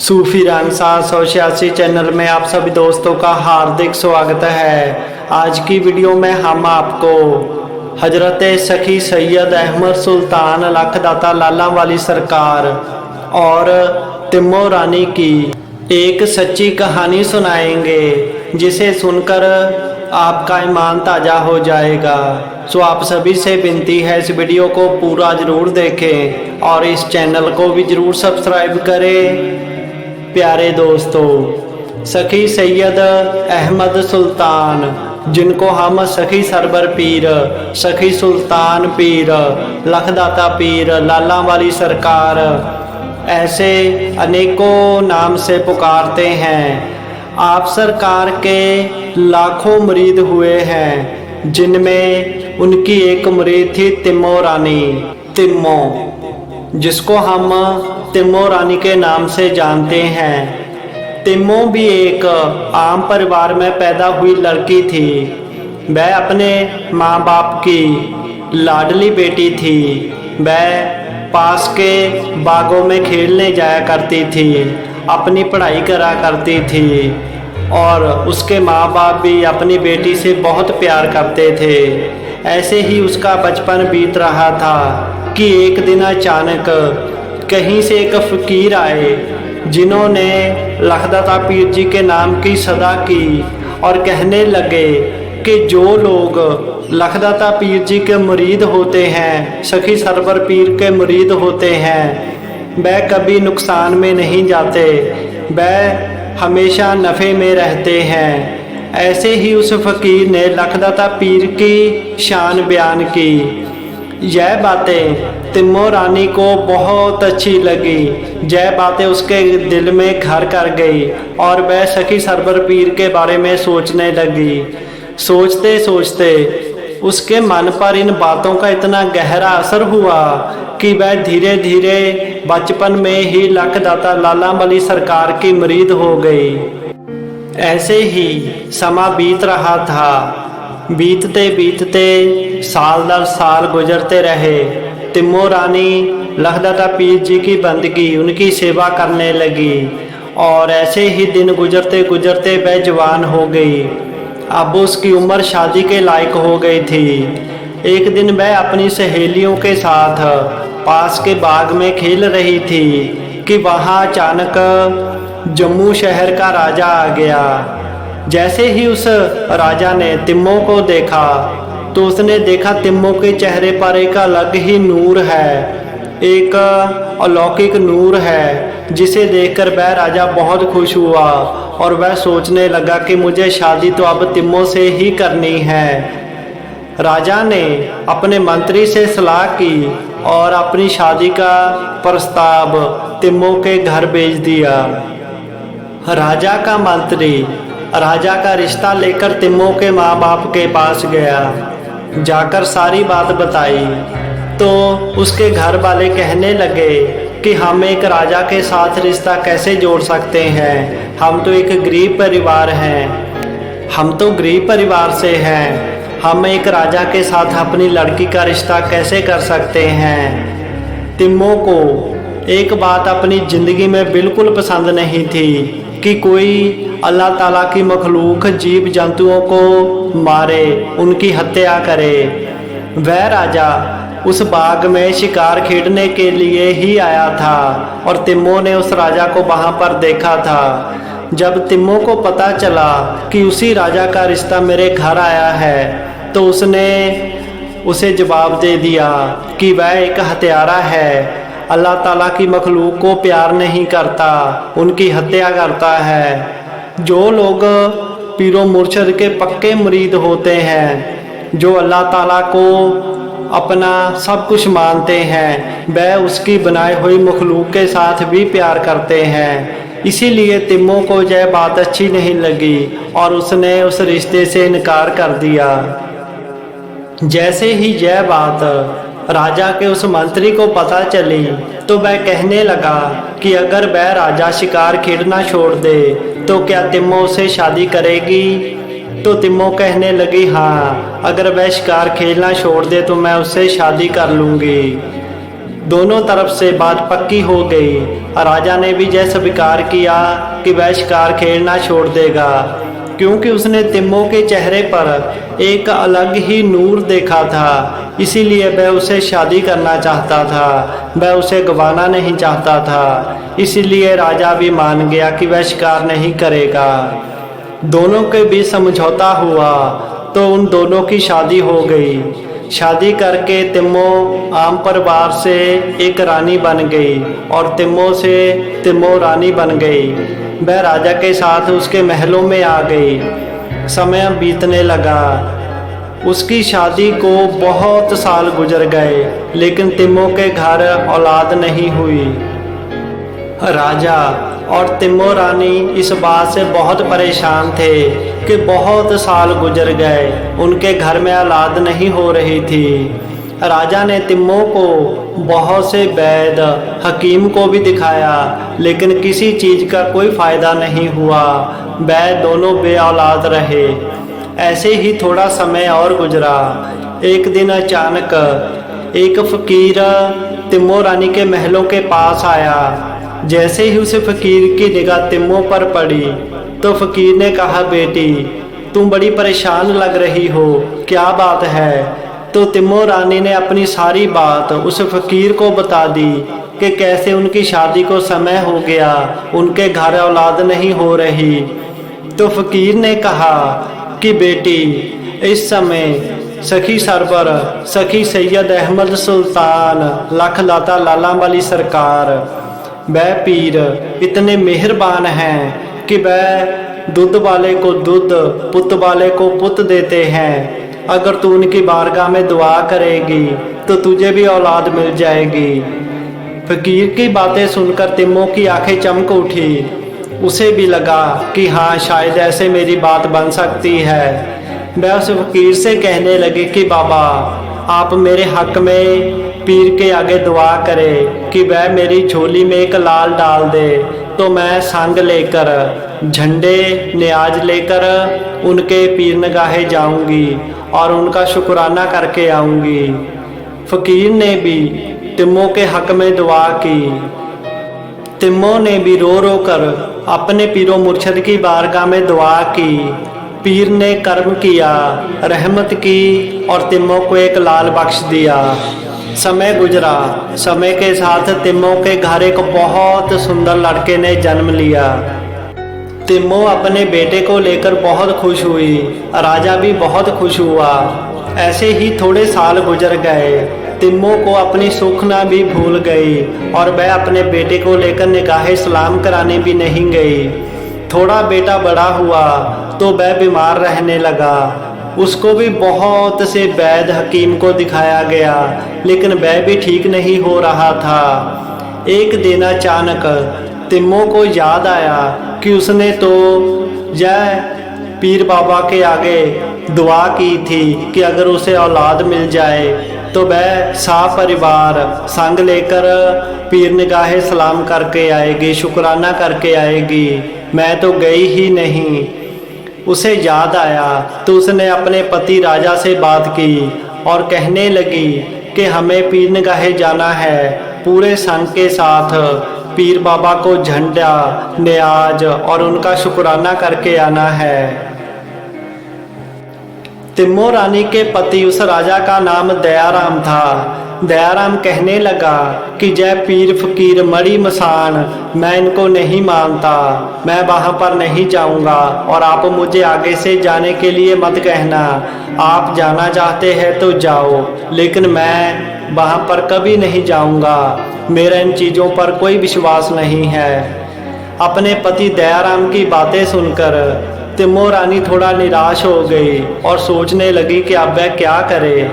सूफी रंग 786 चैनल में आप सभी दोस्तों का हार्दिक स्वागत है। आज की वीडियो में हम आपको हजरत सखी सैयद अहमद सुल्तान लखदाता लाला वाली सरकार और तिम्मो रानी की एक सच्ची कहानी सुनाएंगे, जिसे सुनकर आपका ईमान ताज़ा हो जाएगा। सो आप सभी से विनती है, इस वीडियो को पूरा ज़रूर देखें और इस चैनल को भी ज़रूर सब्सक्राइब करें। प्यारे दोस्तों, सखी सैयद अहमद सुल्तान, जिनको हम सखी सरवर पीर, सखी सुल्तान पीर, लखदाता पीर, लाला वाली सरकार, ऐसे अनेकों नाम से पुकारते हैं। आप सरकार के लाखों मुरीद हुए हैं, जिनमें उनकी एक मुरीद थी तिम्मो रानी, तिम्मो, जिसको हम तिम्मो रानी के नाम से जानते हैं। तिम्मो भी एक आम परिवार में पैदा हुई लड़की थी। वह अपने माँ बाप की लाडली बेटी थी। वह पास के बागों में खेलने जाया करती थी, अपनी पढ़ाई करा करती थी और उसके माँ बाप भी अपनी बेटी से बहुत प्यार करते थे। ऐसे ही उसका बचपन बीत रहा था कि एक दिन अचानक कहीं से एक फ़कीर आए, जिन्होंने लखदाता पीर जी के नाम की सदा की और कहने लगे कि जो लोग लखदाता पीर जी के मुरीद होते हैं, सखी सरवर पीर के मुरीद होते हैं, वह कभी नुकसान में नहीं जाते, वह हमेशा नफ़े में रहते हैं। ऐसे ही उस फ़कीर ने लखदाता पीर की शान बयान की। यह बातें तिम्मो रानी को बहुत अच्छी लगी। यह बातें उसके दिल में घर कर गई और वह सखी सरवर पीर के बारे में सोचने लगी। सोचते सोचते उसके मन पर इन बातों का इतना गहरा असर हुआ कि वह धीरे धीरे बचपन में ही लखदाता लाला वाली सरकार की मुरीद हो गई। ऐसे ही समा बीत रहा था। बीतते बीतते साल दर साल गुजरते रहे। तिम्मो रानी लखदाता पीर जी की बंदगी, उनकी सेवा करने लगी और ऐसे ही दिन गुजरते गुजरते वह जवान हो गई। अब उसकी उम्र शादी के लायक हो गई थी। एक दिन वह अपनी सहेलियों के साथ पास के बाग में खेल रही थी कि वहाँ अचानक जम्मू शहर का राजा आ गया। जैसे ही उस राजा ने तिम्मो को देखा तो उसने देखा तिम्मो के चेहरे पर एक अलग ही नूर है, एक अलौकिक नूर है, जिसे देखकर वह राजा बहुत खुश हुआ और वह सोचने लगा कि मुझे शादी तो अब तिम्मो से ही करनी है। राजा ने अपने मंत्री से सलाह की और अपनी शादी का प्रस्ताव तिम्मो के घर भेज दिया। राजा का मंत्री राजा का रिश्ता लेकर तिम्मो के माँ बाप के पास गया। जाकर सारी बात बताई तो उसके घर वाले कहने लगे कि हम एक राजा के साथ रिश्ता कैसे जोड़ सकते हैं, हम तो एक गरीब परिवार हैं, हम तो गरीब परिवार से हैं, हम एक राजा के साथ अपनी लड़की का रिश्ता कैसे कर सकते हैं। तिम्मो को एक बात अपनी ज़िंदगी में बिल्कुल पसंद नहीं थी कि कोई अल्लाह ताला की मखलूक जीव जंतुओं को मारे, उनकी हत्या करे। वह राजा उस बाग में शिकार खेलने के लिए ही आया था और तिम्मो ने उस राजा को वहाँ पर देखा था। जब तिम्मो को पता चला कि उसी राजा का रिश्ता मेरे घर आया है तो उसने उसे जवाब दे दिया कि वह एक हत्यारा है, अल्लाह ताला की मखलूक को प्यार नहीं करता, उनकी हत्या करता है। जो लोग पीरो मुर्शद के पक्के मुरीद होते हैं, जो अल्लाह ताला को अपना सब कुछ मानते हैं, वह उसकी बनाई हुई मखलूक के साथ भी प्यार करते हैं। इसीलिए तिम्मो को यह बात अच्छी नहीं लगी और उसने उस रिश्ते से इनकार कर दिया। जैसे ही यह बात राजा के उस मंत्री को पता चली तो वह कहने लगा कि अगर वह राजा शिकार खेलना छोड़ दे तो क्या तिम्मो उससे शादी करेगी। तो तिम्मो कहने लगी, हाँ, अगर वह शिकार खेलना छोड़ दे तो मैं उससे शादी कर लूँगी। दोनों तरफ से बात पक्की हो गई। राजा ने भी जय स्वीकार किया कि वह शिकार खेलना छोड़ देगा, क्योंकि उसने तिम्मो के चेहरे पर एक अलग ही नूर देखा था। इसीलिए वह उसे शादी करना चाहता था, वह उसे गंवाना नहीं चाहता था। इसीलिए राजा भी मान गया कि वह शिकार नहीं करेगा। दोनों के बीच समझौता हुआ तो उन दोनों की शादी हो गई। शादी करके तिम्मो आम परिवार से एक रानी बन गई और तिम्मो से तिम्मो रानी बन गई। वह राजा के साथ उसके महलों में आ गई। समय बीतने लगा। उसकी शादी को बहुत साल गुजर गए, लेकिन तिम्मो के घर औलाद नहीं हुई। राजा और तिम्मो रानी इस बात से बहुत परेशान थे कि बहुत साल गुजर गए, उनके घर में औलाद नहीं हो रही थी। राजा ने तिम्मो को बहुत से वैद हकीम को भी दिखाया, लेकिन किसी चीज़ का कोई फायदा नहीं हुआ। वह दोनों बे औलाद रहे। ऐसे ही थोड़ा समय और गुजरा। एक दिन अचानक एक फकीर तिम्मो रानी के महलों के पास आया। जैसे ही उसे फकीर की निगाह तिम्मो पर पड़ी तो फकीर ने कहा, बेटी तुम बड़ी परेशान लग रही हो, क्या बात है? तो तिम्मो रानी ने अपनी सारी बात उस फकीर को बता दी कि कैसे उनकी शादी को समय हो गया, उनके घर औलाद नहीं हो रही। तो फकीर ने कहा कि बेटी इस समय सखी सरवर सखी सैयद अहमद सुल्तान लख लाता लाला वाली सरकार, वह पीर इतने मेहरबान हैं कि वह दूध वाले को दूध, पुत वाले को पुत देते हैं। अगर तू उनकी बारगाह में दुआ करेगी तो तुझे भी औलाद मिल जाएगी। फकीर की बातें सुनकर तिम्मो की आंखें चमक उठी। उसे भी लगा कि हाँ, शायद ऐसे मेरी बात बन सकती है। वह उस फकीर से कहने लगी कि बाबा, आप मेरे हक में पीर के आगे दुआ करे कि वह मेरी झोली में एक लाल डाल दे, तो मैं संग लेकर झंडे न्याज लेकर उनके पीर निगाहे जाऊंगी और उनका शुक्राना करके आऊंगी। फकीर ने भी तिम्मो के हक में दुआ की। तिम्मो ने भी रो रो कर अपने पीरो मुर्शद की बारगाह में दुआ की। पीर ने कर्म किया, रहमत की और तिम्मो को एक लाल बख्श दिया। समय गुजरा। समय के साथ तिम्मो के घर एक बहुत सुंदर लड़के ने जन्म लिया। तिम्मो अपने बेटे को लेकर बहुत खुश हुई। राजा भी बहुत खुश हुआ। ऐसे ही थोड़े साल गुजर गए। तिम्मो को अपनी सुखना भी भूल गई और वह अपने बेटे को लेकर निगाहे सलाम कराने भी नहीं गई। थोड़ा बेटा बड़ा हुआ तो वह बीमार रहने लगा। उसको भी बहुत से वैद हकीम को दिखाया गया, लेकिन वह भी ठीक नहीं हो रहा था। एक दिन अचानक तिम्मो को याद आया कि उसने तो जय पीर बाबा के आगे दुआ की थी कि अगर उसे औलाद मिल जाए तो वह परिवार संग लेकर पीर निगाहे सलाम करके आएगी, शुक्राना करके आएगी। मैं तो गई ही नहीं। उसे याद आया तो उसने अपने पति राजा से बात की और कहने लगी कि हमें पीर निगाहे जाना है। पूरे संग के साथ पीर बाबा को झंडा न्याज और उनका शुक्राना करके आना है। तिम्मो रानी के पति उस राजा का नाम दयाराम था। दयाराम कहने लगा कि जय पीर फकीर मड़ी मसान, मैं इनको नहीं मानता, मैं वहाँ पर नहीं जाऊँगा और आप मुझे आगे से जाने के लिए मत कहना। आप जाना चाहते हैं तो जाओ, लेकिन मैं वहाँ पर कभी नहीं जाऊँगा। मेरा इन चीज़ों पर कोई विश्वास नहीं है। अपने पति दयाराम की बातें सुनकर तिम्मो रानी थोड़ा निराश हो गई और सोचने लगी कि अब वह क्या करे।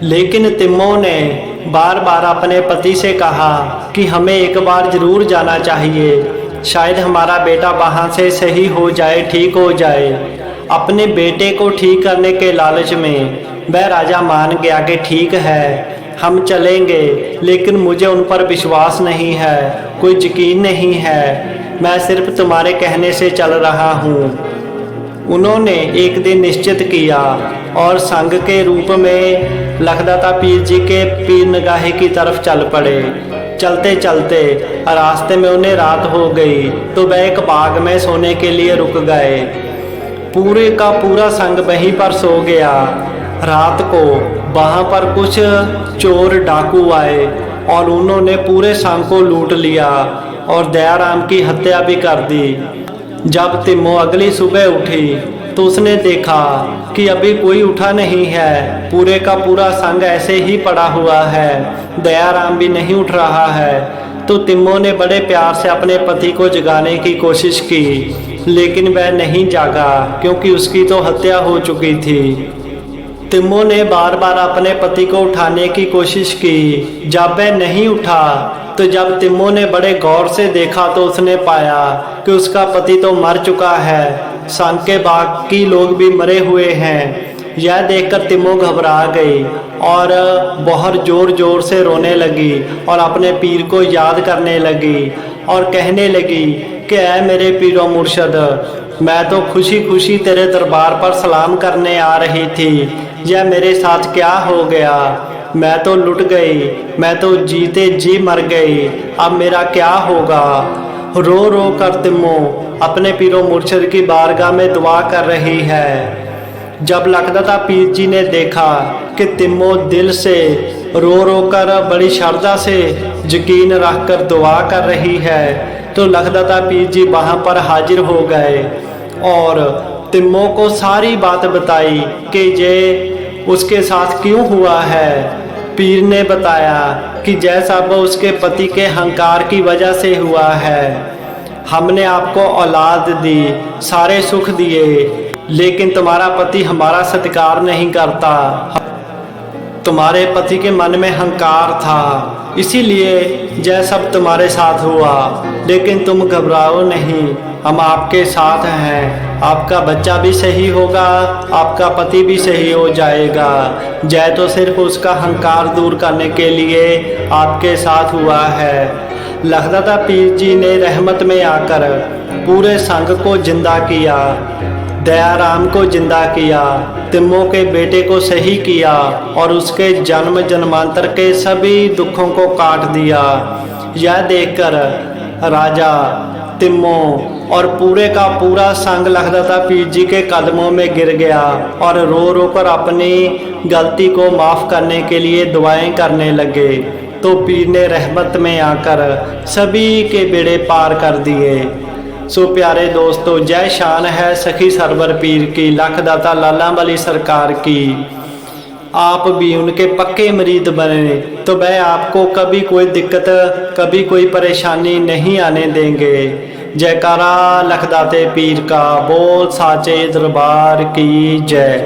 लेकिन तिम्मो ने बार बार अपने पति से कहा कि हमें एक बार ज़रूर जाना चाहिए, शायद हमारा बेटा वहाँ से सही हो जाए, ठीक हो जाए। अपने बेटे को ठीक करने के लालच में वह राजा मान गया कि ठीक है, हम चलेंगे, लेकिन मुझे उन पर विश्वास नहीं है, कोई यकीन नहीं है। मैं सिर्फ तुम्हारे कहने से चल रहा हूँ। उन्होंने एक दिन निश्चित किया और संग के रूप में लखदाता पीर जी के पीर निगाहे की तरफ चल पड़े। चलते चलते रास्ते में उन्हें रात हो गई तो वह एक बाग में सोने के लिए रुक गए। पूरे का पूरा संग वहीं पर सो गया। रात को वहां पर कुछ चोर डाकू आए और उन्होंने पूरे संग को लूट लिया और दयाराम की हत्या भी कर दी। जब तिम्मो अगली सुबह उठी तो उसने देखा कि अभी कोई उठा नहीं है, पूरे का पूरा संग ऐसे ही पड़ा हुआ है, दयाराम भी नहीं उठ रहा है। तो तिम्मो ने बड़े प्यार से अपने पति को जगाने की कोशिश की, लेकिन वह नहीं जागा क्योंकि उसकी तो हत्या हो चुकी थी। तिम्मो ने बार बार अपने पति को उठाने की कोशिश की। जब वह नहीं उठा तो जब तिम्मो ने बड़े गौर से देखा तो उसने पाया कि उसका पति तो मर चुका है, संग के बाकी लोग भी मरे हुए हैं। यह देखकर तिम्मो घबरा गई और बहुत जोर जोर से रोने लगी और अपने पीर को याद करने लगी और कहने लगी कि ऐ मेरे पीरो मुर्शद, मैं तो खुशी खुशी तेरे दरबार पर सलाम करने आ रही थी, यह मेरे साथ क्या हो गया? मैं तो लुट गई, मैं तो जीते जी मर गई, अब मेरा क्या होगा? रो रो कर तिम्मो अपने पीरो मुर्शद की बारगाह में दुआ कर रही है। जब लखदाता पीर जी ने देखा कि तिम्मो दिल से रो रो कर बड़ी श्रद्धा से यकीन रख कर दुआ कर रही है, तो लखदाता पीर जी वहाँ पर हाजिर हो गए और तिम्मो को सारी बात बताई कि ये उसके साथ क्यों हुआ है। पीर ने बताया कि जैसा वो उसके पति के हंकार की वजह से हुआ है। हमने आपको औलाद दी, सारे सुख दिए, लेकिन तुम्हारा पति हमारा सत्कार नहीं करता। तुम्हारे पति के मन में हंकार था, इसीलिए यह सब तुम्हारे साथ हुआ। लेकिन तुम घबराओ नहीं, हम आपके साथ हैं। आपका बच्चा भी सही होगा, आपका पति भी सही हो जाएगा। जय तो सिर्फ उसका हंकार दूर करने के लिए आपके साथ हुआ है। लखदाता पीर जी ने रहमत में आकर पूरे संघ को जिंदा किया, दयाराम को जिंदा किया, तिम्मो के बेटे को सही किया और उसके जन्म जन्मांतर के सभी दुखों को काट दिया। यह देखकर राजा, तिम्मो और पूरे का पूरा संघ लखदाता पीर जी के कदमों में गिर गया और रो रो कर अपनी गलती को माफ़ करने के लिए दुआएं करने लगे। तो पीर ने रहमत में आकर सभी के बेड़े पार कर दिए। सो प्यारे दोस्तों, जय शान है सखी सरवर पीर की, लखदाता लाला वाली सरकार की। आप भी उनके पक्के मरीद बने तो वह आपको कभी कोई दिक्कत, कभी कोई परेशानी नहीं आने देंगे। जयकारा लखदाते पीर का, बोल साचे दरबार की जय।